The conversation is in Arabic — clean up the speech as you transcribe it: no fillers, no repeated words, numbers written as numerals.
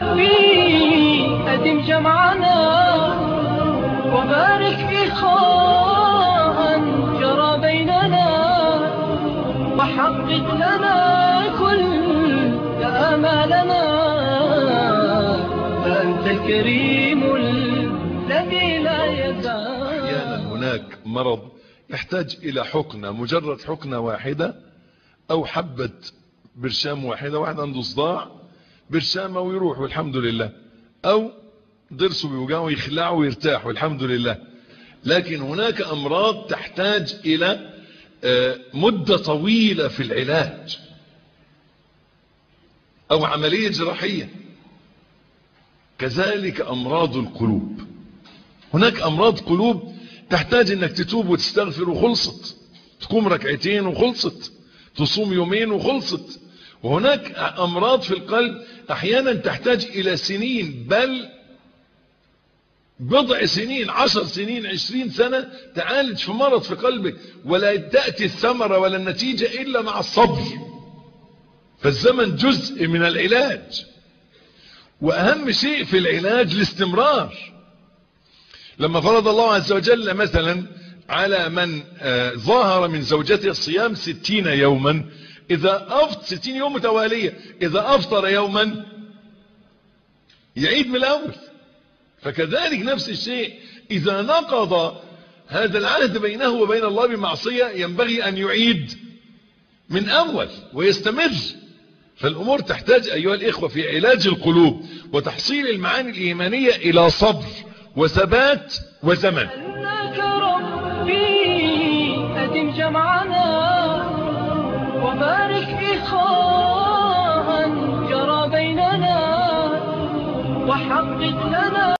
أدم جمعنا وبارك في خاء جرى بيننا وحقق لنا كل آمالنا فأنت الكريم الذي لا يزال. أحيانا هناك مرض يحتاج إلى حقنة، مجرد حقنة واحدة أو حبة برشام واحدة. واحد عنده صداع برشامه ويروح والحمد لله، أو ضرسه بيوجعه ويخلعه ويرتاح والحمد لله. لكن هناك أمراض تحتاج إلى مدة طويلة في العلاج أو عملية جراحية. كذلك أمراض القلوب، هناك أمراض قلوب تحتاج أنك تتوب وتستغفر وخلصت، تقوم ركعتين وخلصت، تصوم يومين وخلصت. وهناك أمراض في القلب أحيانا تحتاج إلى سنين، بل بضع سنين، 10 سنين، 20 سنة تعالج في مرض في قلبك، ولا تأتي الثمرة ولا النتيجة إلا مع الصبر. فالزمن جزء من العلاج، وأهم شيء في العلاج الاستمرار. لما فرض الله عز وجل مثلا على من ظاهر من زوجته الصيام 60 يوما، إذا أفطر 60 يوم متوالية، إذا أفطر يوما يعيد من الأول. فكذلك نفس الشيء إذا نقض هذا العهد بينه وبين الله بمعصية ينبغي أن يعيد من أول ويستمر. فالأمور تحتاج أيها الإخوة في علاج القلوب وتحصيل المعاني الإيمانية إلى صبر وثبات وزمن. أنك ربي أدم جمعنا وبارك في خاء جرى بيننا وحقق لنا